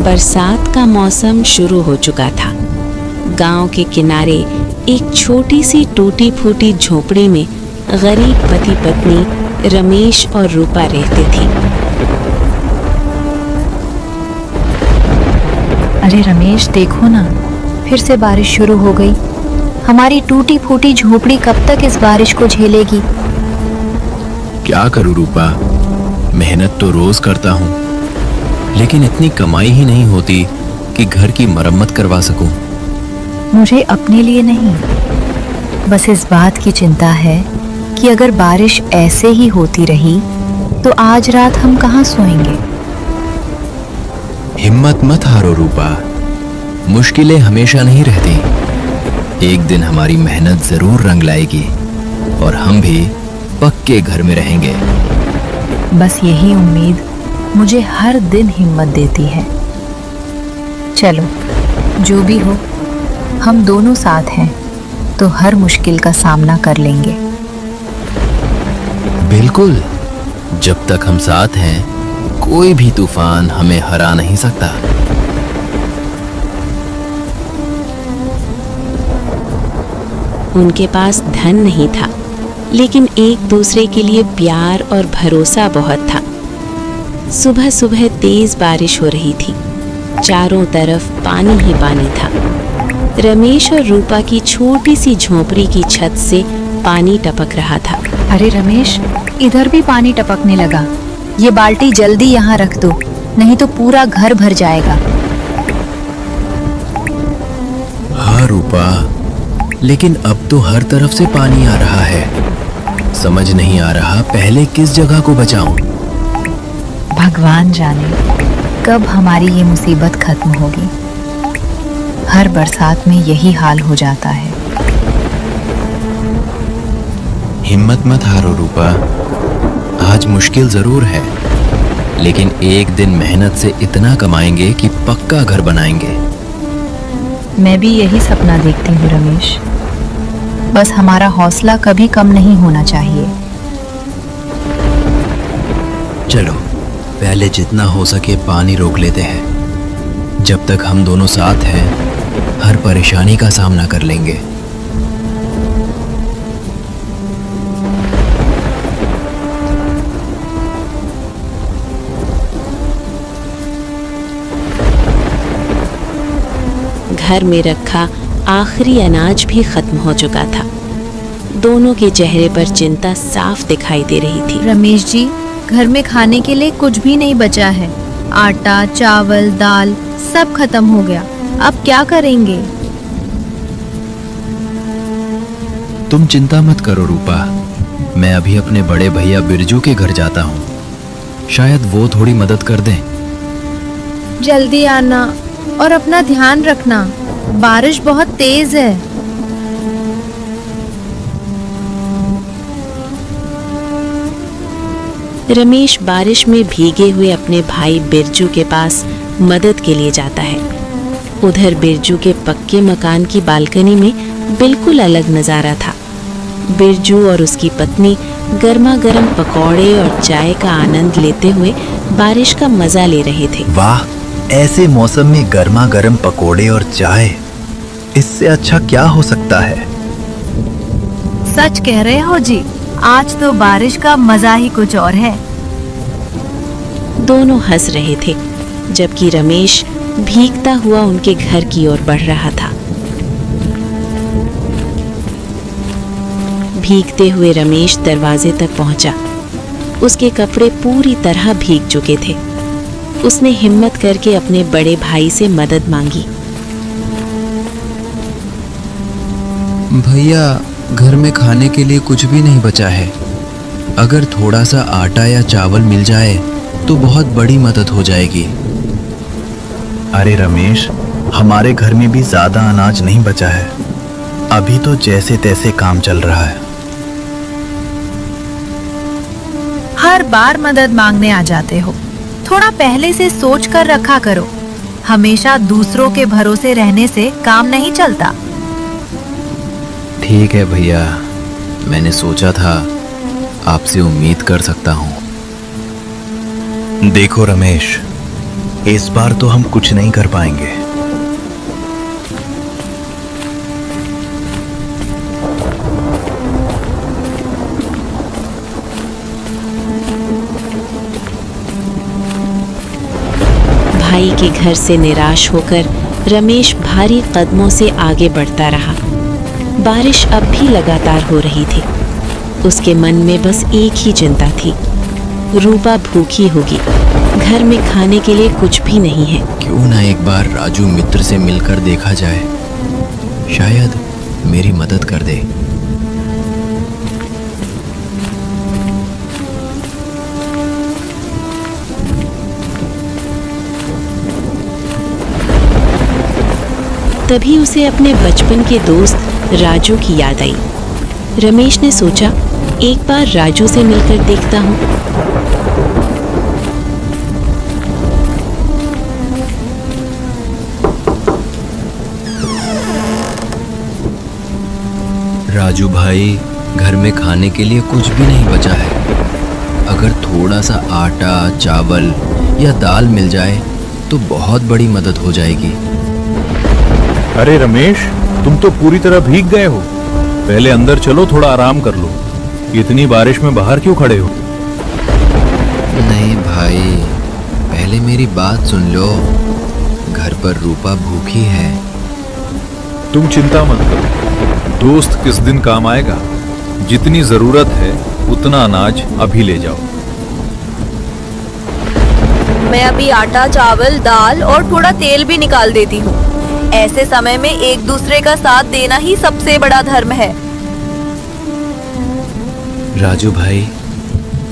बरसात का मौसम शुरू हो चुका था। गांव के किनारे एक छोटी सी टूटी फूटी झोपड़ी में गरीब पति पत्नी रमेश और रूपा रहते थे। अरे रमेश, देखो ना, फिर से बारिश शुरू हो गई। हमारी टूटी फूटी झोपड़ी कब तक इस बारिश को झेलेगी? क्या करूं रूपा, मेहनत तो रोज करता हूं, लेकिन इतनी कमाई ही नहीं होती कि घर की मरम्मत करवा सकूं। मुझे अपने लिए नहीं, बस इस बात की चिंता है कि अगर बारिश ऐसे ही होती रही तो आज रात हम कहाँ सोएंगे। हिम्मत मत हारो रूपा, मुश्किलें हमेशा नहीं रहती। एक दिन हमारी मेहनत जरूर रंग लाएगी और हम भी पक्के घर में रहेंगे। बस यही उम्मीद मुझे हर दिन हिम्मत देती है। चलो, जो भी हो, हम दोनों साथ हैं तो हर मुश्किल का सामना कर लेंगे। बिल्कुल, जब तक हम साथ हैं कोई भी तूफान हमें हरा नहीं सकता। उनके पास धन नहीं था, लेकिन एक दूसरे के लिए प्यार और भरोसा बहुत था। सुबह सुबह तेज बारिश हो रही थी, चारों तरफ पानी ही पानी था। रमेश और रूपा की छोटी सी झोपड़ी की छत से पानी टपक रहा था। अरे रमेश, इधर भी पानी टपकने लगा। ये बाल्टी जल्दी यहाँ रख दो, नहीं तो पूरा घर भर जाएगा। हाँ रूपा, लेकिन अब तो हर तरफ से पानी आ रहा है। समझ नहीं आ रहा पहले किस जगह को बचाऊं। भगवान जाने कब हमारी ये मुसीबत खत्म होगी। हर बरसात में यही हाल हो जाता है। हिम्मत मत हारो रूपा, आज मुश्किल जरूर है, लेकिन एक दिन मेहनत से इतना कमाएंगे कि पक्का घर बनाएंगे। मैं भी यही सपना देखती हूँ रमेश, बस हमारा हौसला कभी कम नहीं होना चाहिए। चलो, पहले जितना हो सके पानी रोक लेते हैं। जब तक हम दोनों साथ हैं, हर परेशानी का सामना कर लेंगे। घर में रखा आखिरी अनाज भी खत्म हो चुका था। दोनों के चेहरे पर चिंता साफ दिखाई दे रही थी। रमेश जी, घर में खाने के लिए कुछ भी नहीं बचा है। आटा, चावल, दाल सब खत्म हो गया। अब क्या करेंगे? तुम चिंता मत करो रूपा, मैं अभी अपने बड़े भैया बिरजू के घर जाता हूँ, शायद वो थोड़ी मदद कर दें। जल्दी आना और अपना ध्यान रखना, बारिश बहुत तेज है। रमेश बारिश में भीगे हुए अपने भाई बिरजू के पास मदद के लिए जाता है। उधर बिरजू के पक्के मकान की बालकनी में बिल्कुल अलग नजारा था। बिरजू और उसकी पत्नी गर्मा गर्म पकौड़े और चाय का आनंद लेते हुए बारिश का मजा ले रहे थे। वाह, ऐसे मौसम में गर्मा गर्म पकोड़े और चाय, इससे अच्छा क्या हो सकता है। सच कह रहे हो जी, आज तो बारिश का मजा ही कुछ और है। दोनों हंस रहे थे, जबकि रमेश भीगता हुआ उनके घर की ओर बढ़ रहा था। भीगते हुए रमेश दरवाजे तक पहुंचा। उसके कपड़े पूरी तरह भीग चुके थे। उसने हिम्मत करके अपने बड़े भाई से मदद मांगी। भैया, घर में खाने के लिए कुछ भी नहीं बचा है। अगर थोड़ा सा आटा या चावल मिल जाए तो बहुत बड़ी मदद हो जाएगी। अरे रमेश, हमारे घर में भी ज्यादा अनाज नहीं बचा है। अभी तो जैसे तैसे काम चल रहा है। हर बार मदद मांगने आ जाते हो, थोड़ा पहले से सोच कर रखा करो। हमेशा दूसरों के भरोसे रहने से काम नहीं चलता। ठीक है भैया, मैंने सोचा था आपसे उम्मीद कर सकता हूँ। देखो रमेश, इस बार तो हम कुछ नहीं कर पाएंगे। भाई के घर से निराश होकर रमेश भारी कदमों से आगे बढ़ता रहा। बारिश अब भी लगातार हो रही थी। उसके मन में बस एक ही चिंता थी, रूपा भूखी होगी, घर में खाने के लिए कुछ भी नहीं है। क्यों ना एक बार राजू मित्र से मिलकर देखा जाए, शायद मेरी मदद कर दे। तभी उसे अपने बचपन के दोस्त राजू की याद आई। रमेश ने सोचा, एक बार राजू से मिलकर देखता हूँ। राजू भाई, घर में खाने के लिए कुछ भी नहीं बचा है। अगर थोड़ा सा आटा, चावल या दाल मिल जाए तो बहुत बड़ी मदद हो जाएगी। अरे रमेश, तुम तो पूरी तरह भीग गए हो। पहले अंदर चलो, थोड़ा आराम कर लो। इतनी बारिश में बाहर क्यों खड़े हो? नहीं भाई, पहले मेरी बात सुन लो। घर पर रूपा भूखी है। तुम चिंता मत करो, दोस्त किस दिन काम आएगा। जितनी जरूरत है उतना अनाज अभी ले जाओ। मैं अभी आटा, चावल, दाल और थोड़ा तेल भी निकाल देती हूँ। ऐसे समय में एक दूसरे का साथ देना ही सबसे बड़ा धर्म है। राजू भाई,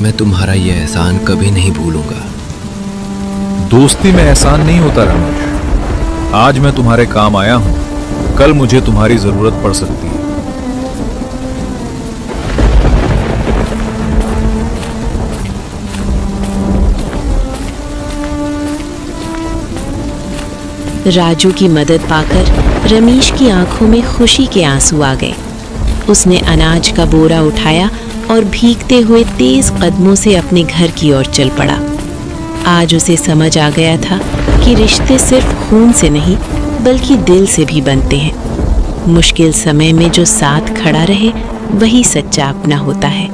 मैं तुम्हारा ये एहसान कभी नहीं भूलूंगा। दोस्ती में एहसान नहीं होता रमेश। आज मैं तुम्हारे काम आया हूँ, कल मुझे तुम्हारी जरूरत पड़ सकती है। राजू की मदद पाकर रमेश की आंखों में खुशी के आंसू आ गए। उसने अनाज का बोरा उठाया और भीगते हुए तेज कदमों से अपने घर की ओर चल पड़ा। आज उसे समझ आ गया था कि रिश्ते सिर्फ खून से नहीं बल्कि दिल से भी बनते हैं। मुश्किल समय में जो साथ खड़ा रहे वही सच्चा अपना होता है।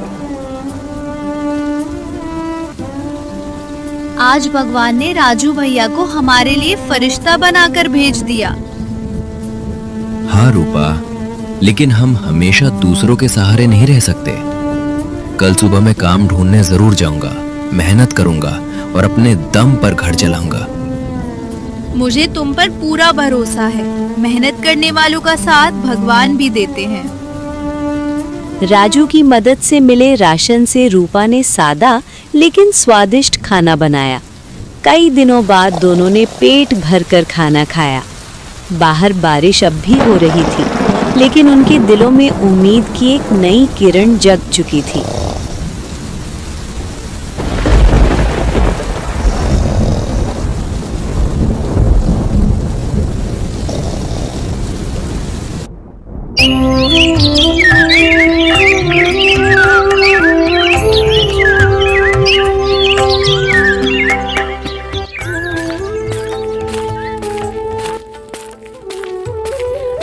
आज भगवान ने राजू भैया को हमारे लिए फरिश्ता बनाकर भेज दिया। हाँ रूपा, लेकिन हम हमेशा दूसरों के सहारे नहीं रह सकते। कल सुबह मैं काम ढूंढने जरूर जाऊंगा, मेहनत करूंगा और अपने दम पर घर चलाऊंगा। मुझे तुम पर पूरा भरोसा है। मेहनत करने वालों का साथ भगवान भी देते हैं। राजू की मदद से मिले राशन से रूपा ने सादा लेकिन स्वादिष्ट खाना बनाया। कई दिनों बाद दोनों ने पेट भरकर खाना खाया। बाहर बारिश अब भी हो रही थी, लेकिन उनके दिलों में उम्मीद की एक नई किरण जग चुकी थी।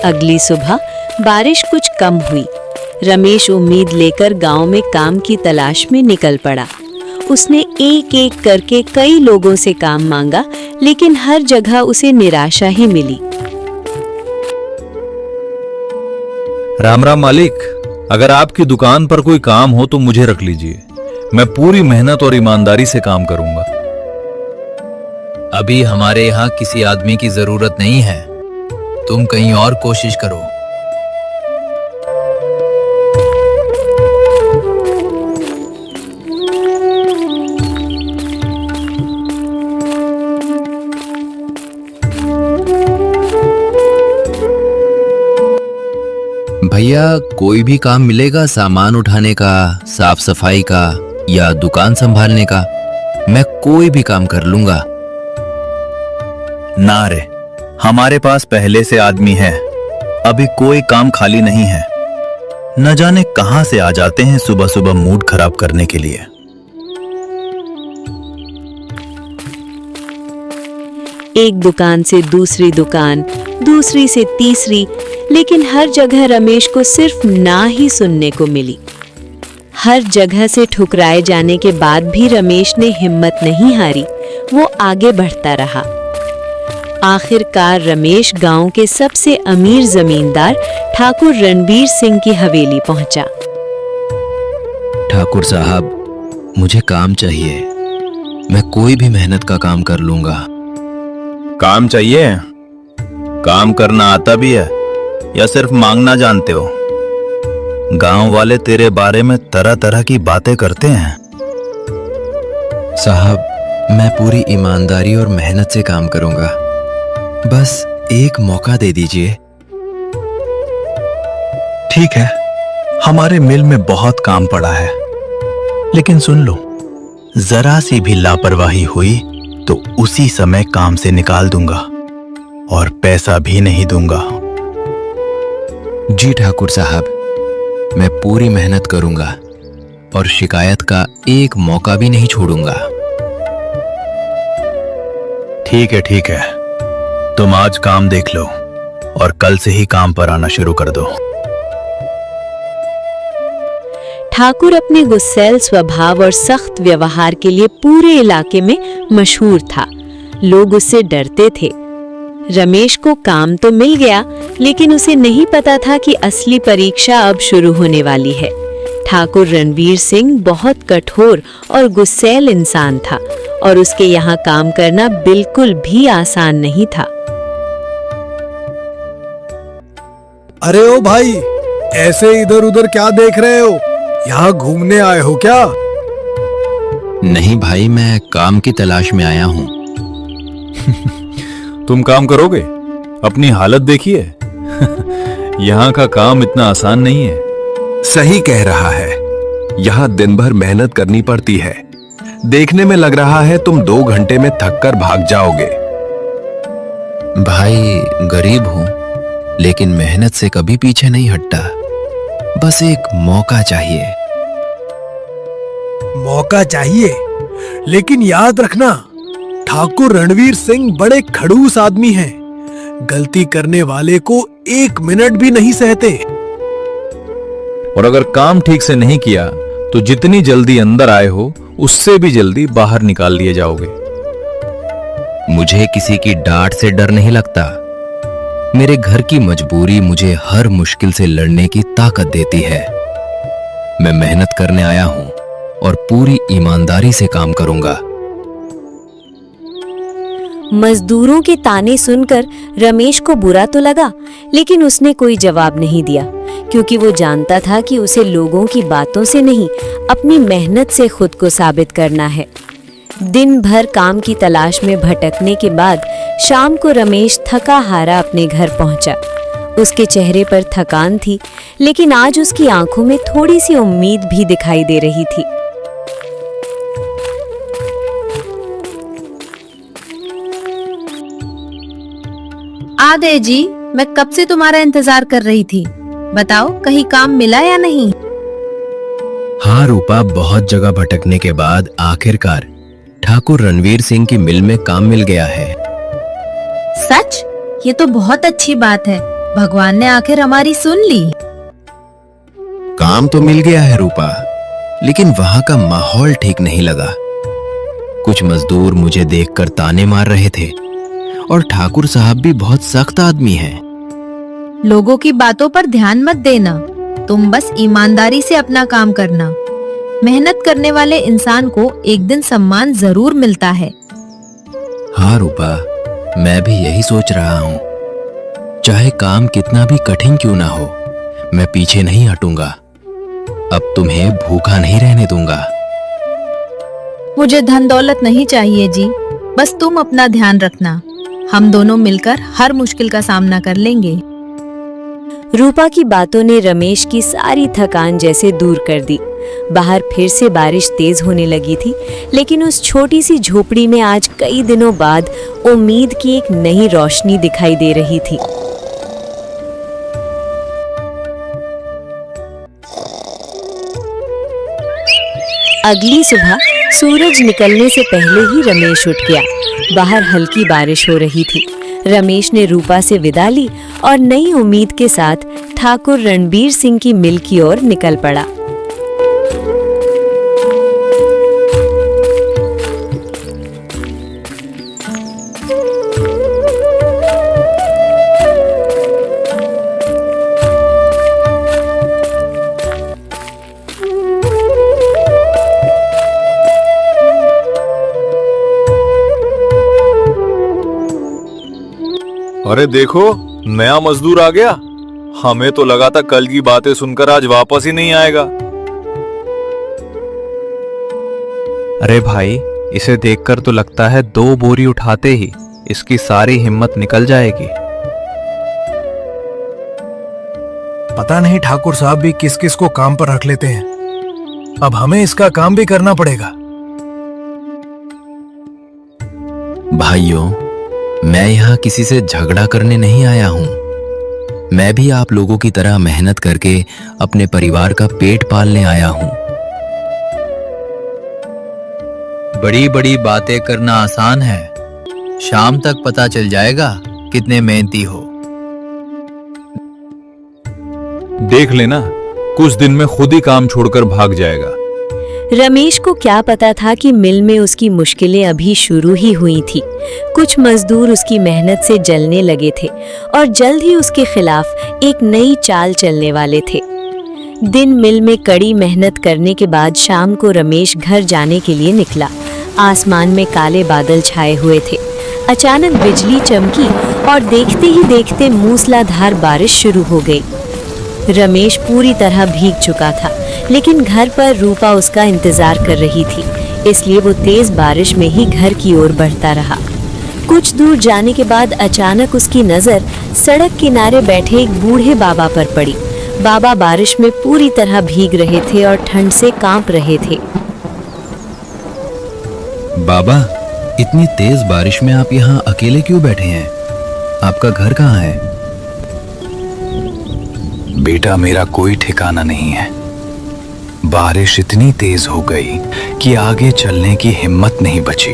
अगली सुबह बारिश कुछ कम हुई। रमेश उम्मीद लेकर गांव में काम की तलाश में निकल पड़ा। उसने एक एक करके कई लोगों से काम मांगा, लेकिन हर जगह उसे निराशा ही मिली। राम राम मालिक, अगर आपकी दुकान पर कोई काम हो तो मुझे रख लीजिए। मैं पूरी मेहनत और ईमानदारी से काम करूंगा। अभी हमारे यहाँ किसी आदमी की जरूरत नहीं है, तुम कहीं और कोशिश करो। भैया, कोई भी काम मिलेगा सामान उठाने का, साफ सफाई का या दुकान संभालने का, मैं कोई भी काम कर लूंगा। ना रे, हमारे पास पहले से आदमी है, अभी कोई काम खाली नहीं है। न जाने कहां से आ जाते हैं सुबह सुबह मूड खराब करने के लिए। एक दुकान से दूसरी दुकान, दूसरी से तीसरी, लेकिन हर जगह रमेश को सिर्फ ना ही सुनने को मिली। हर जगह से ठुकराए जाने के बाद भी रमेश ने हिम्मत नहीं हारी, वो आगे बढ़ता रहा। आखिरकार रमेश गांव के सबसे अमीर जमींदार ठाकुर रणवीर सिंह की हवेली पहुंचा। ठाकुर साहब, मुझे काम चाहिए। मैं कोई भी मेहनत का काम कर लूंगा। काम चाहिए? काम करना आता भी है या सिर्फ मांगना जानते हो? गांव वाले तेरे बारे में तरह तरह की बातें करते हैं। साहब, मैं पूरी ईमानदारी और मेहनत से काम करूंगा। बस एक मौका दे दीजिए। ठीक है, हमारे मिल में बहुत काम पड़ा है, लेकिन सुन लो, जरा सी भी लापरवाही हुई तो उसी समय काम से निकाल दूंगा और पैसा भी नहीं दूंगा। जी ठाकुर साहब, मैं पूरी मेहनत करूंगा और शिकायत का एक मौका भी नहीं छोड़ूंगा। ठीक है, ठीक है, तुम आज काम देख लो और कल से ही काम पर आना शुरू कर दो। ठाकुर अपने गुस्सैल स्वभाव और सख्त व्यवहार के लिए पूरे इलाके में मशहूर था। लोग उससे डरते थे। रमेश को काम तो मिल गया, लेकिन उसे नहीं पता था कि असली परीक्षा अब शुरू होने वाली है। ठाकुर रणवीर सिंह बहुत कठोर और गुस्सैल इंसान था और उसके यहाँ काम करना बिल्कुल भी आसान नहीं था। अरे ओ भाई, ऐसे इधर उधर क्या देख रहे हो? यहाँ घूमने आए हो क्या? नहीं भाई, मैं काम की तलाश में आया हूँ। तुम काम करोगे? अपनी हालत देखिए। यहाँ का काम इतना आसान नहीं है। सही कह रहा है, यहाँ दिन भर मेहनत करनी पड़ती है। देखने में लग रहा है तुम 2 घंटे में थक कर भाग जाओगे। भाई, गरीब हूँ, लेकिन मेहनत से कभी पीछे नहीं हटता। बस एक मौका चाहिए। मौका चाहिए, लेकिन याद रखना, ठाकुर रणवीर सिंह बड़े खड़ूस आदमी हैं। गलती करने वाले को 1 मिनट भी नहीं सहते। और अगर काम ठीक से नहीं किया तो जितनी जल्दी अंदर आए हो उससे भी जल्दी बाहर निकाल लिए जाओगे। मुझे किसी की डांट से डर नहीं लगता। मेरे घर की मजबूरी मुझे हर मुश्किल से लड़ने की ताकत देती है। मैं मेहनत करने आया हूं और पूरी ईमानदारी से काम करूंगा। मजदूरों के ताने सुनकर रमेश को बुरा तो लगा, लेकिन उसने कोई जवाब नहीं दिया, क्योंकि वो जानता था कि उसे लोगों की बातों से नहीं, अपनी मेहनत से खुद को साबित करना है। दिन भर काम की तलाश में भटकने के बाद शाम को रमेश थका हारा अपने घर पहुंचा। उसके चेहरे पर थकान थी, लेकिन आज उसकी आंखों में थोड़ी सी उम्मीद भी दिखाई दे रही थी। आ गए जी, मैं कब से तुम्हारा इंतजार कर रही थी। बताओ, कहीं काम मिला या नहीं? हाँ रूपा, बहुत जगह भटकने के बाद आखिरकार ठाकुर रणवीर सिंह की मिल में काम मिल गया है। सच? ये तो बहुत अच्छी बात है। भगवान ने आखिर हमारी सुन ली। काम तो मिल गया है रूपा, लेकिन वहां का माहौल ठीक नहीं लगा। कुछ मजदूर मुझे देखकर ताने मार रहे थे और ठाकुर साहब भी बहुत सख्त आदमी हैं। लोगों की बातों पर ध्यान मत देना, तुम बस ईमानदारी से अपना काम करना। मेहनत करने वाले इंसान को एक दिन सम्मान जरूर मिलता है। हाँ रूपा, मैं भी यही सोच रहा हूँ। चाहे काम कितना भी कठिन क्यों ना हो, मैं पीछे नहीं हटूंगा। अब तुम्हें भूखा नहीं रहने दूंगा। मुझे धन दौलत नहीं चाहिए जी, बस तुम अपना ध्यान रखना। हम दोनों मिलकर हर मुश्किल का सामना कर लेंगे। रूपा की बातों ने रमेश की सारी थकान जैसे दूर कर दी। बाहर फिर से बारिश तेज होने लगी थी, लेकिन उस छोटी सी झोपड़ी में आज कई दिनों बाद उम्मीद की एक नई रोशनी दिखाई दे रही थी। अगली सुबह सूरज निकलने से पहले ही रमेश उठ गया। बाहर हल्की बारिश हो रही थी। रमेश ने रूपा से विदा ली और नई उम्मीद के साथ ठाकुर रणबीर सिंह की मिल की ओर निकल पड़ा। अरे देखो, नया मजदूर आ गया। हमें तो लगा था कल की बातें सुनकर आज वापस ही नहीं आएगा। अरे भाई, इसे देखकर तो लगता है 2 बोरी उठाते ही इसकी सारी हिम्मत निकल जाएगी। पता नहीं ठाकुर साहब भी किस किस को काम पर रख लेते हैं। अब हमें इसका काम भी करना पड़ेगा। भाइयों, मैं यहाँ किसी से झगड़ा करने नहीं आया हूँ। मैं भी आप लोगों की तरह मेहनत करके अपने परिवार का पेट पालने आया हूँ। बड़ी बड़ी बातें करना आसान है, शाम तक पता चल जाएगा कितने मेहनती हो। देख लेना, कुछ दिन में खुद ही काम छोड़कर भाग जाएगा। रमेश को क्या पता था कि मिल में उसकी मुश्किलें अभी शुरू ही हुई थी। कुछ मजदूर उसकी मेहनत से जलने लगे थे और जल्द ही उसके खिलाफ एक नई चाल चलने वाले थे। दिन मिल में कड़ी मेहनत करने के बाद शाम को रमेश घर जाने के लिए निकला। आसमान में काले बादल छाए हुए थे। अचानक बिजली चमकी और देखते ही देखते मूसलाधार बारिश शुरू हो गई। रमेश पूरी तरह भीग चुका था, लेकिन घर पर रूपा उसका इंतजार कर रही थी, इसलिए वो तेज बारिश में ही घर की ओर बढ़ता रहा। कुछ दूर जाने के बाद अचानक उसकी नजर सड़क किनारे बैठे एक बूढ़े बाबा पर पड़ी। बाबा बारिश में पूरी तरह भीग रहे थे और ठंड से कांप रहे थे। बाबा, इतनी तेज बारिश में आप यहाँ अकेले क्यों बैठे हैं? आपका घर कहाँ है? बेटा, मेरा कोई ठिकाना नहीं है। बारिश इतनी तेज हो गई कि आगे चलने की हिम्मत नहीं बची।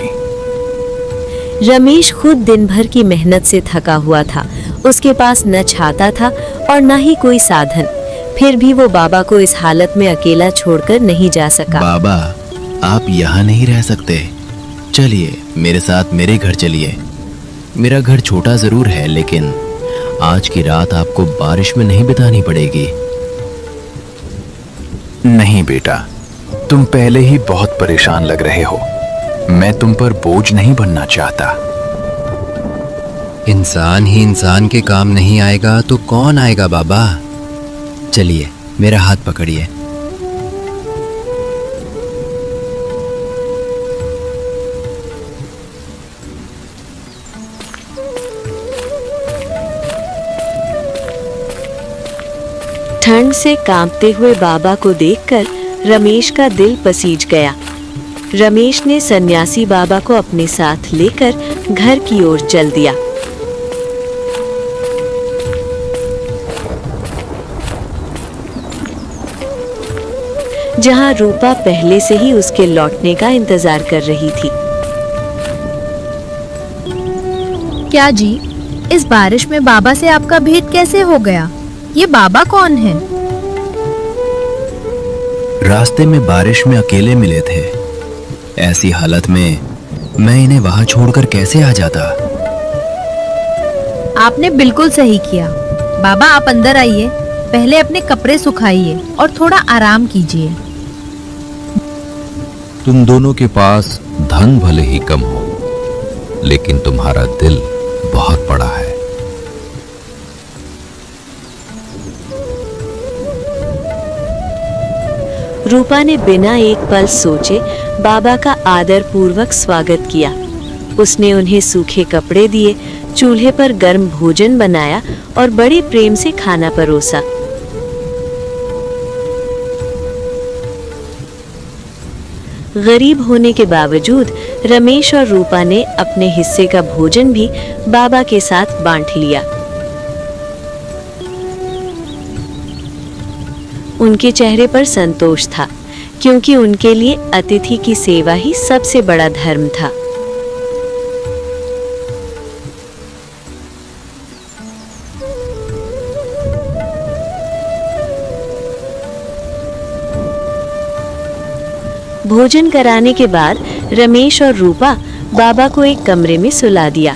रमेश खुद दिन भर की मेहनत से थका हुआ था। उसके पास न छाता था और न ही कोई साधन। फिर भी वो बाबा को इस हालत में अकेला छोड़कर नहीं जा सका। बाबा, आप यहाँ नहीं रह सकते। चलिए मेरे साथ मेरे घर चलिए। मेरा घर छोटा जरूर है, लेकिन आज की रात आपको बारिश में नहीं बितानी पड़ेगी। नहीं बेटा, तुम पहले ही बहुत परेशान लग रहे हो। मैं तुम पर बोझ नहीं बनना चाहता। इंसान ही इंसान के काम नहीं आएगा तो कौन आएगा बाबा? चलिए मेरा हाथ पकड़िए। ठंड से कांपते हुए बाबा को देखकर रमेश का दिल पसीज गया। रमेश ने सन्यासी बाबा को अपने साथ लेकर घर की ओर चल दिया। जहां रूपा पहले से ही उसके लौटने का इंतजार कर रही थी। क्या जी, इस बारिश में बाबा से आपका भेंट कैसे हो गया? ये बाबा कौन है? रास्ते में बारिश में अकेले मिले थे। ऐसी हालत में मैं इन्हें वहां छोड़कर कैसे आ जाता? आपने बिल्कुल सही किया। बाबा, आप अंदर आइए। पहले अपने कपड़े सुखाइए और थोड़ा आराम कीजिए। तुम दोनों के पास धन भले ही कम हो, लेकिन तुम्हारा दिल बहुत बड़ा है। रूपा ने बिना एक पल सोचे बाबा का आदर पूर्वक स्वागत किया। उसने उन्हें सूखे कपड़े दिए, चूल्हे पर गर्म भोजन बनाया और बड़े प्रेम से खाना परोसा। गरीब होने के बावजूद रमेश और रूपा ने अपने हिस्से का भोजन भी बाबा के साथ बांट लिया। उनके चेहरे पर संतोष था, क्योंकि उनके लिए अतिथि की सेवा ही सबसे बड़ा धर्म था। भोजन कराने के बाद रमेश और रूपा बाबा को एक कमरे में सुला दिया।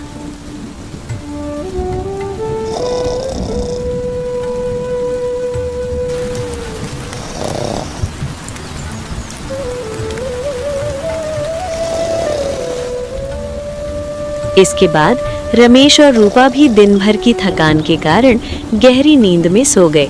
इसके बाद रमेश और रूपा भी दिन भर की थकान के कारण गहरी नींद में सो गए।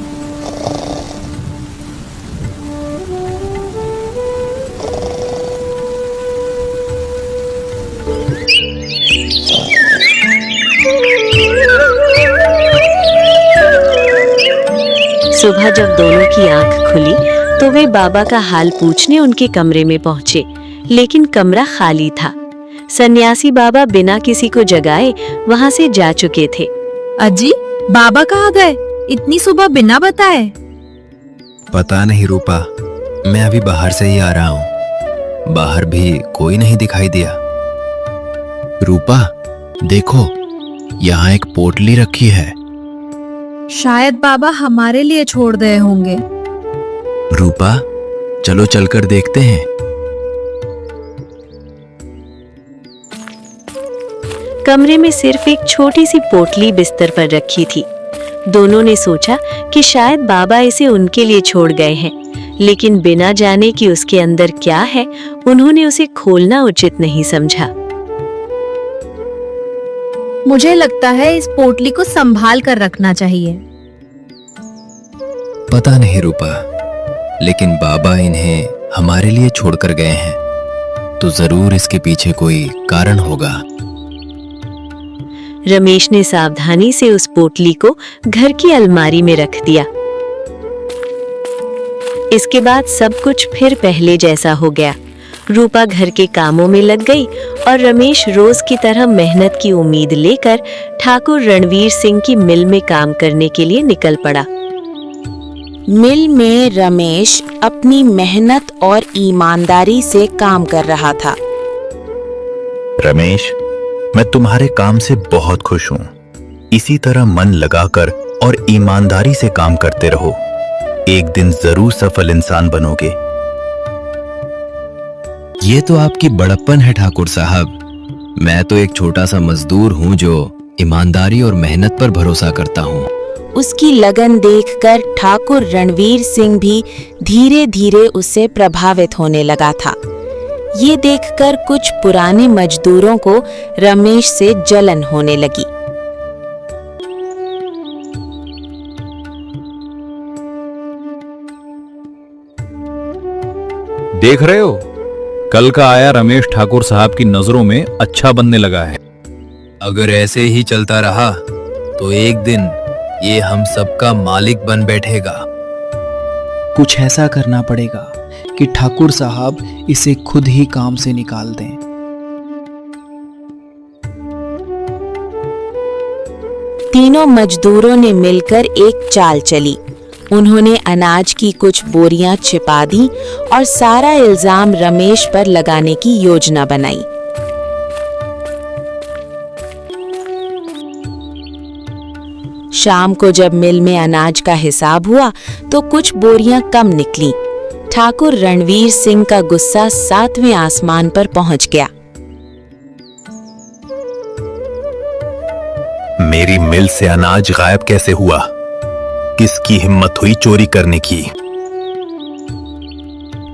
सुबह जब दोनों की आंख खुली तो वे बाबा का हाल पूछने उनके कमरे में पहुंचे, लेकिन कमरा खाली था। सन्यासी बाबा बिना किसी को जगाए वहां से जा चुके थे। अजी, बाबा कहाँ गए इतनी सुबह बिना बताए? पता नहीं रूपा, मैं अभी बाहर से ही आ रहा हूँ। बाहर भी कोई नहीं दिखाई दिया। रूपा देखो, यहाँ एक पोटली रखी है। शायद बाबा हमारे लिए छोड़ गए होंगे। रूपा चलो चलकर देखते हैं। कमरे में सिर्फ एक छोटी सी पोटली बिस्तर पर रखी थी। दोनों ने सोचा कि शायद बाबा इसे उनके लिए छोड़ गए हैं, लेकिन बिना जाने कि उसके अंदर क्या है, उन्होंने उसे खोलना उचित नहीं समझा। मुझे लगता है इस पोटली को संभाल कर रखना चाहिए। पता नहीं रूपा, लेकिन बाबा इन्हें हमारे लिए छोड़कर गए हैं, तो जरूर इसके पीछे कोई कारण होगा। रमेश ने सावधानी से उस पोटली को घर की अलमारी में रख दिया। इसके बाद सब कुछ फिर पहले जैसा हो गया। रूपा घर के कामों में लग गई और रमेश रोज की तरह मेहनत की उम्मीद लेकर ठाकुर रणवीर सिंह की मिल में काम करने के लिए निकल पड़ा। मिल में रमेश अपनी मेहनत और ईमानदारी से काम कर रहा था। रमेश, मैं तुम्हारे काम से बहुत खुश हूँ। इसी तरह मन लगाकर और ईमानदारी से काम करते रहो। एक दिन जरूर सफल इंसान बनोगे। ये तो आपकी बड़प्पन है ठाकुर साहब। मैं तो एक छोटा सा मजदूर हूँ जो ईमानदारी और मेहनत पर भरोसा करता हूँ। उसकी लगन देखकर ठाकुर रणवीर सिंह भी धीरे धीरे उससे प्रभावित होने लगा था। ये देखकर कुछ पुराने मजदूरों को रमेश से जलन होने लगी। देख रहे हो, कल का आया रमेश ठाकुर साहब की नजरों में अच्छा बनने लगा है। अगर ऐसे ही चलता रहा तो एक दिन ये हम सबका मालिक बन बैठेगा। कुछ ऐसा करना पड़ेगा कि ठाकुर साहब इसे खुद ही काम से निकाल दें। तीनों मजदूरों ने मिलकर एक चाल चली। उन्होंने अनाज की कुछ बोरियां छिपा दी और सारा इल्जाम रमेश पर लगाने की योजना बनाई। शाम को जब मिल में अनाज का हिसाब हुआ तो कुछ बोरियां कम निकली। ठाकुर रणवीर सिंह का गुस्सा 7वें आसमान पर पहुंच गया। मेरी मिल से अनाज गायब कैसे हुआ? किसकी हिम्मत हुई चोरी करने की?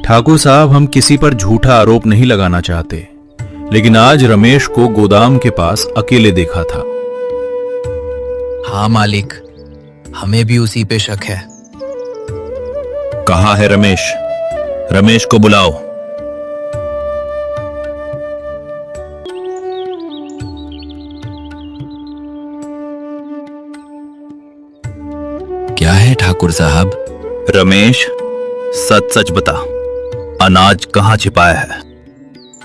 ठाकुर साहब, हम किसी पर झूठा आरोप नहीं लगाना चाहते, लेकिन आज रमेश को गोदाम के पास अकेले देखा था। हाँ मालिक, हमें भी उसी पे शक है। कहाँ है रमेश? रमेश को बुलाओ। क्या है ठाकुर साहब? रमेश, सच सच बता, अनाज कहाँ छिपाया है?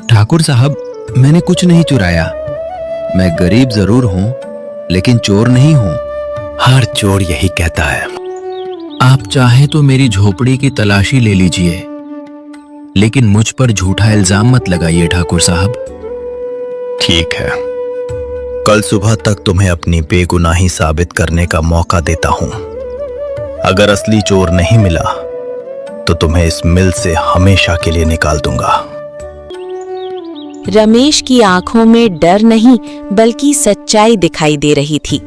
ठाकुर साहब, मैंने कुछ नहीं चुराया। मैं गरीब जरूर हूँ, लेकिन चोर नहीं हूँ। हर चोर यही कहता है। आप चाहे तो मेरी झोपड़ी की तलाशी ले लीजिए। लेकिन मुझ पर झूठा इल्जाम मत लगाइए ठाकुर साहब। ठीक है, कल सुबह तक तुम्हें अपनी बेगुनाही साबित करने का मौका देता हूं। अगर असली चोर नहीं मिला तो तुम्हें इस मिल से हमेशा के लिए निकाल दूंगा। रमेश की आंखों में डर नहीं बल्कि सच्चाई दिखाई दे रही थी।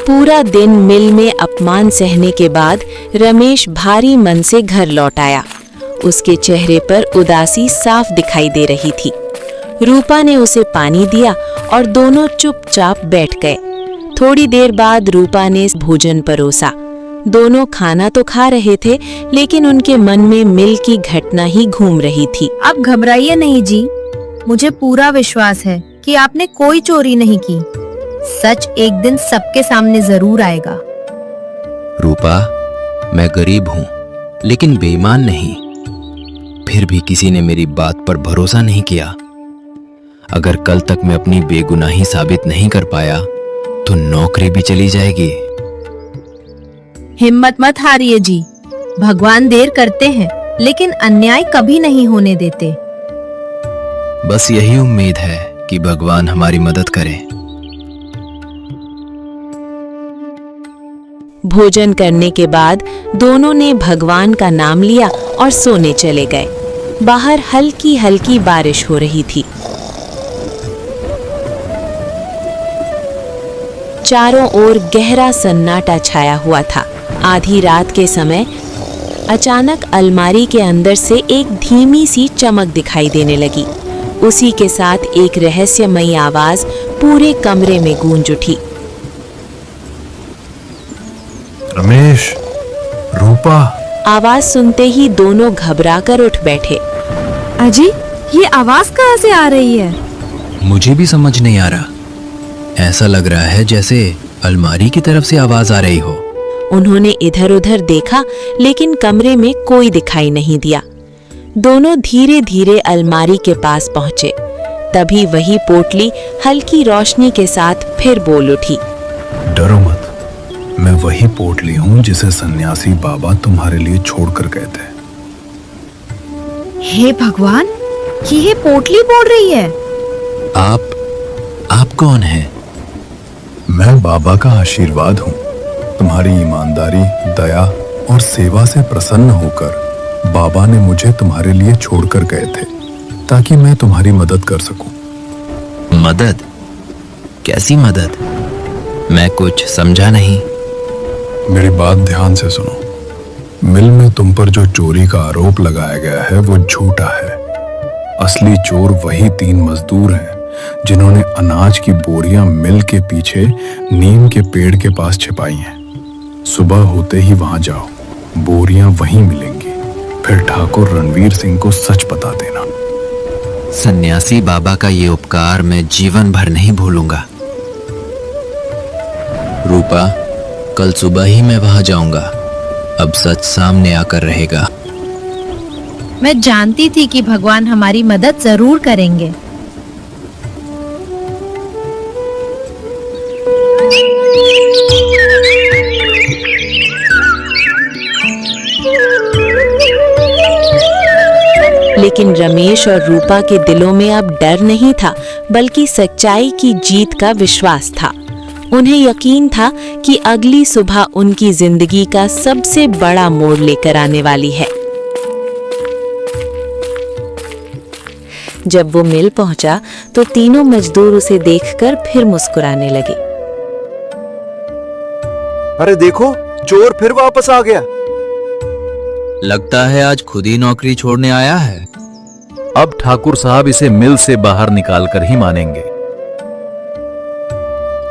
पूरा दिन मिल में अपमान सहने के बाद रमेश भारी मन से घर लौट आया। उसके चेहरे पर उदासी साफ दिखाई दे रही थी। रूपा ने उसे पानी दिया और दोनों चुपचाप बैठ गए। थोड़ी देर बाद रूपा ने भोजन परोसा। दोनों खाना तो खा रहे थे, लेकिन उनके मन में मिल की घटना ही घूम रही थी। आप घबराइए नहीं जी, मुझे पूरा विश्वास है कि आपने कोई चोरी नहीं की। सच एक दिन सबके सामने जरूर आएगा। रूपा, मैं गरीब हूं लेकिन बेईमान नहीं। फिर भी किसी ने मेरी बात पर भरोसा नहीं किया। अगर कल तक मैं अपनी बेगुनाही साबित नहीं कर पाया तो नौकरी भी चली जाएगी। हिम्मत मत हारिए जी, भगवान देर करते हैं लेकिन अन्याय कभी नहीं होने देते। बस यही उम्मीद है कि भगवान हमारी मदद करे। भोजन करने के बाद दोनों ने भगवान का नाम लिया और सोने चले गए। बाहर हल्की हल्की बारिश हो रही थी। चारों ओर गहरा सन्नाटा छाया हुआ था। आधी रात के समय अचानक अलमारी के अंदर से एक धीमी सी चमक दिखाई देने लगी। उसी के साथ एक रहस्यमयी आवाज पूरे कमरे में गूंज उठी। रमेश, रूपा। आवाज सुनते ही दोनों घबराकर उठ बैठे। अजी, ये आवाज कहाँ से आ रही है? मुझे भी समझ नहीं आ रहा। ऐसा लग रहा है जैसे अलमारी की तरफ से आवाज आ रही हो। उन्होंने इधर उधर देखा लेकिन कमरे में कोई दिखाई नहीं दिया। दोनों धीरे धीरे अलमारी के पास पहुंचे। तभी वही पोटली हल्की रोशनी के साथ फिर बोल उठी। डरो मत, मैं वही पोटली हूँ जिसे सन्यासी बाबा तुम्हारे लिए छोड़कर गए थे। हे भगवान, ये पोटली बोल रही है। आप कौन हैं? मैं बाबा का आशीर्वाद हूँ। तुम्हारी ईमानदारी, दया और सेवा से प्रसन्न होकर बाबा ने मुझे तुम्हारे लिए छोड़कर गए थे ताकि मैं तुम्हारी मदद कर सकूं। मदद? कैसी मदद? मैं कुछ समझा नहीं। मेरी बात ध्यान से सुनो। मिल में तुम पर जो चोरी का आरोप लगाया गया है वो झूठा है। असली चोर वही 3 मजदूर हैं जिन्होंने अनाज की बोरियां मिल के पीछे नीम के पेड़ के पास छिपाई हैं। सुबह होते ही वहां जाओ, बोरियां वहीं मिलेंगी। फिर ठाकुर रणवीर सिंह को सच बता देना। सन्यासी बाबा का ये उपकार मैं जीवन भर नहीं भूलूंगा। रूपा, कल सुबह ही मैं वहां जाऊंगा। अब सच सामने आकर रहेगा। मैं जानती थी कि भगवान हमारी मदद जरूर करेंगे। लेकिन रमेश और रूपा के दिलों में अब डर नहीं था, बल्कि सच्चाई की जीत का विश्वास था। उन्हें यकीन था कि अगली सुबह उनकी जिंदगी का सबसे बड़ा मोड़ लेकर आने वाली है। जब वो मिल पहुंचा तो तीनों मजदूर उसे देखकर फिर मुस्कुराने लगे। अरे देखो, चोर फिर वापस आ गया। लगता है आज खुद ही नौकरी छोड़ने आया है। अब ठाकुर साहब इसे मिल से बाहर निकाल कर ही मानेंगे।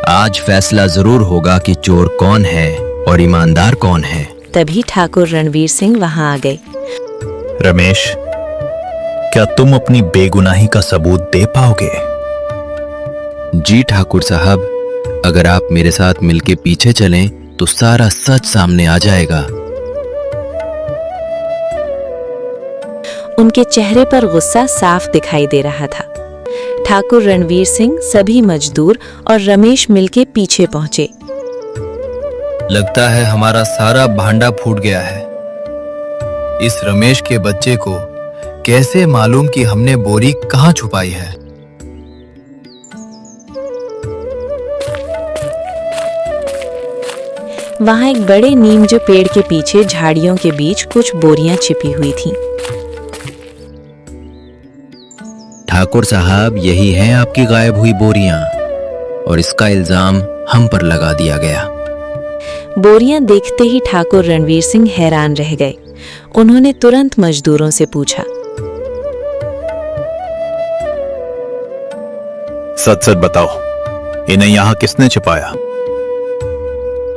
आज फैसला जरूर होगा कि चोर कौन है और ईमानदार कौन है। तभी ठाकुर रणवीर सिंह वहां आ गए। रमेश, क्या तुम अपनी बेगुनाही का सबूत दे पाओगे? जी ठाकुर साहब, अगर आप मेरे साथ मिलके पीछे चलें तो सारा सच सामने आ जाएगा। उनके चेहरे पर गुस्सा साफ दिखाई दे रहा था। ठाकुर रणवीर सिंह, सभी मजदूर और रमेश मिलके पीछे पहुंचे। लगता है हमारा सारा भांडा फूट गया है। इस रमेश के बच्चे को कैसे मालूम कि हमने बोरी कहाँ छुपाई है? वहां एक बड़े नीम जो पेड़ के पीछे झाड़ियों के बीच कुछ बोरियां छिपी हुई थीं। ठाकुर साहब, यही है आपकी गायब हुई बोरियां, और इसका इल्जाम हम पर लगा दिया गया। बोरियां देखते ही ठाकुर रणवीर सिंह हैरान रह गए। उन्होंने तुरंत मजदूरों से पूछा, सच सच बताओ, इन्हें यहाँ किसने छिपाया?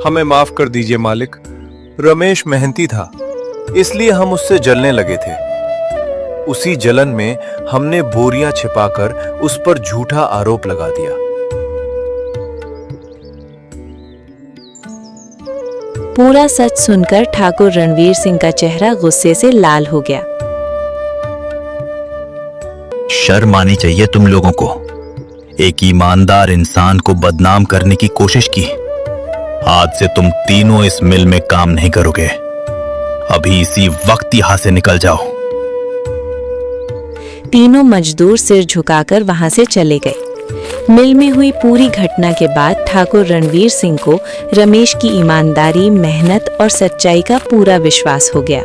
हमें माफ कर दीजिए मालिक, रमेश मेहनती था, इसलिए हम उससे जलने लगे थे। उसी जलन में हमने बोरियां छिपाकर उस पर झूठा आरोप लगा दिया। पूरा सच सुनकर ठाकुर रणवीर सिंह का चेहरा गुस्से से लाल हो गया। शर्म आनी चाहिए तुम लोगों को। एक ईमानदार इंसान को बदनाम करने की कोशिश की। आज से तुम तीनों इस मिल में काम नहीं करोगे। अभी इसी वक्त यहां से निकल जाओ। तीनों मजदूर सिर झुकाकर वहां से चले गए। मिल में हुई पूरी घटना के बाद ठाकुर रणवीर सिंह को रमेश की ईमानदारी, मेहनत और सच्चाई का पूरा विश्वास हो गया।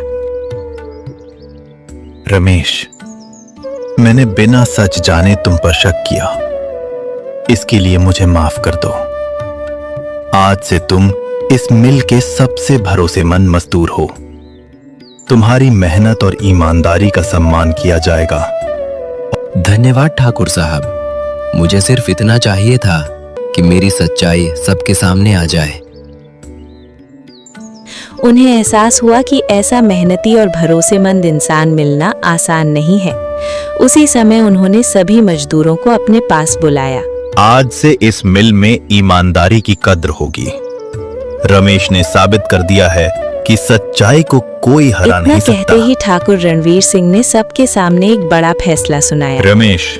रमेश, मैंने बिना सच जाने तुम पर शक किया, इसके लिए मुझे माफ कर दो। आज से तुम इस मिल के सबसे भरोसेमंद मजदूर हो। तुम्हारी मेहनत और ईमानदारी का सम्मान किया जाएगा। धन्यवाद ठाकुर साहब, मुझे सिर्फ इतना चाहिए था कि मेरी सच्चाई सबके सामने आ जाए। उन्हें एहसास हुआ कि ऐसा मेहनती और भरोसेमंद इंसान मिलना आसान नहीं है। उसी समय उन्होंने सभी मजदूरों को अपने पास बुलाया। आज से इस मिल में ईमानदारी की कद्र होगी। रमेश ने साबित कर दिया है कि सच्चाई को कोई हरा नहीं सकता। कहते ही ठाकुर रणवीर सिंह ने सबके सामने एक बड़ा फैसला सुनाया। रमेश,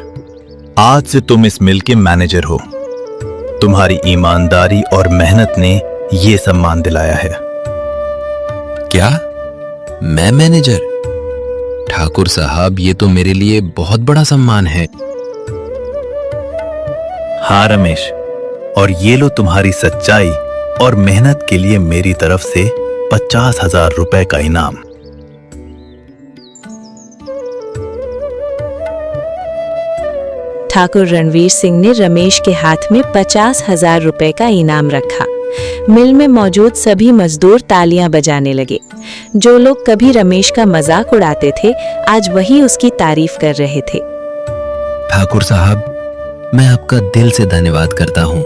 आज से तुम इस मिल के मैनेजर हो। तुम्हारी ईमानदारी और मेहनत ने ये सम्मान दिलाया है। क्या? मैं मैनेजर? ठाकुर साहब, ये तो मेरे लिए बहुत बड़ा सम्मान है। हाँ रमेश, और ये लो तुम्हारी सच्चाई और मेहनत के लिए मेरी तरफ से 50,000 रुपए का इनाम। ठाकुर रणवीर सिंह ने रमेश के हाथ में 50,000 रुपए का इनाम रखा। मिल में मौजूद सभी मजदूर तालियां बजाने लगे। जो लोग कभी रमेश का मजाक उड़ाते थे, आज वही उसकी तारीफ कर रहे थे। ठाकुर साहब, मैं आपका दिल से धन्यवाद करता हूँ।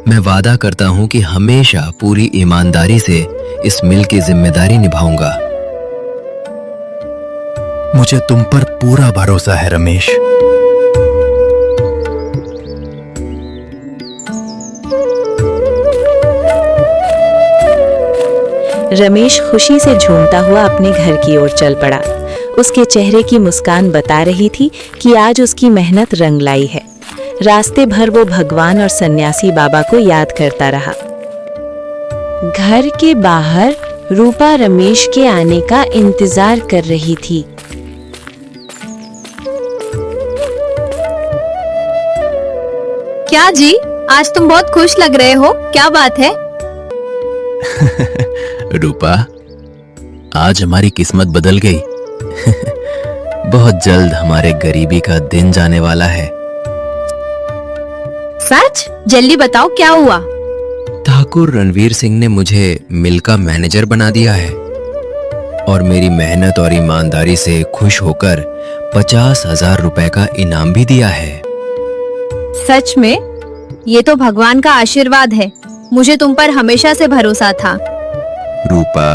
मैं वादा करता हूँ कि हमेशा पूरी ईमानदारी से इस मिल की जिम्मेदारी निभाऊंगा। मुझे तुम पर पूरा भरोसा है रमेश। रमेश खुशी से झूमता हुआ अपने घर की ओर चल पड़ा। उसके चेहरे की मुस्कान बता रही थी कि आज उसकी मेहनत रंग लाई है। रास्ते भर वो भगवान और सन्यासी बाबा को याद करता रहा। घर के बाहर रूपा रमेश के आने का इंतजार कर रही थी। क्या जी, आज तुम बहुत खुश लग रहे हो, क्या बात है? रूपा, आज हमारी किस्मत बदल गई। बहुत जल्द हमारे गरीबी का दिन जाने वाला है। सच? जल्दी बताओ क्या हुआ? ठाकुर रणवीर सिंह ने मुझे मिल का मैनेजर बना दिया है और मेरी मेहनत और ईमानदारी से खुश होकर 50,000 रुपए का इनाम भी दिया है। सच में? ये तो भगवान का आशीर्वाद है। मुझे तुम पर हमेशा से भरोसा था। रूपा,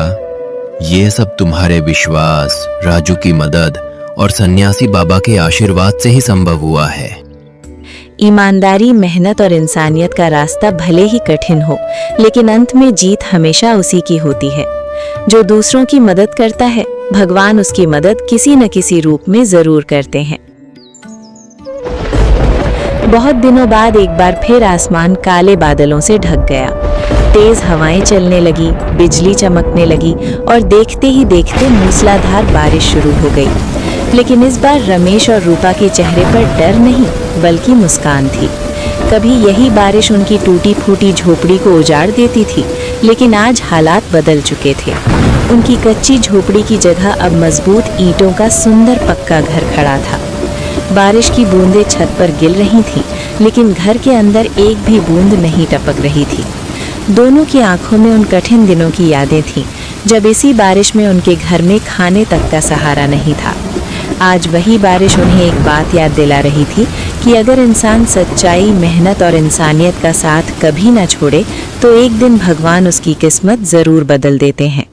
ये सब तुम्हारे विश्वास, राजू की मदद और सन्यासी बाबा के आशीर्वाद से ही संभव हुआ है। ईमानदारी, मेहनत और इंसानियत का रास्ता भले ही कठिन हो, लेकिन अंत में जीत हमेशा उसी की होती है। जो दूसरों की मदद करता है, भगवान उसकी मदद किसी न किसी रूप में जरूर करते हैं। बहुत दिनों बाद एक बार फिर आसमान काले बादलों से ढक गया। तेज हवाएं चलने लगी, बिजली चमकने लगी और देखते ही देखते मूसलाधार बारिश शुरू हो गई। लेकिन इस बार रमेश और रूपा के चेहरे पर डर नहीं बल्कि मुस्कान थी। कभी यही बारिश उनकी टूटी फूटी झोपड़ी को उजाड़ देती थी, लेकिन आज हालात बदल चुके थे। उनकी कच्ची झोपड़ी की जगह अब मजबूत ईंटों का सुंदर पक्का घर खड़ा था। बारिश की बूंदें छत पर गिर रही थीं, लेकिन घर के अंदर एक भी बूंद नहीं टपक रही थी। दोनों की आंखों में उन कठिन दिनों की यादें थीं, जब इसी बारिश में उनके घर में खाने तक का सहारा नहीं था। आज वही बारिश उन्हें एक बात याद दिला रही थी कि अगर इंसान सच्चाई, मेहनत और इंसानियत का साथ कभी न छोड़े तो एक दिन भगवान उसकी किस्मत जरूर बदल देते हैं।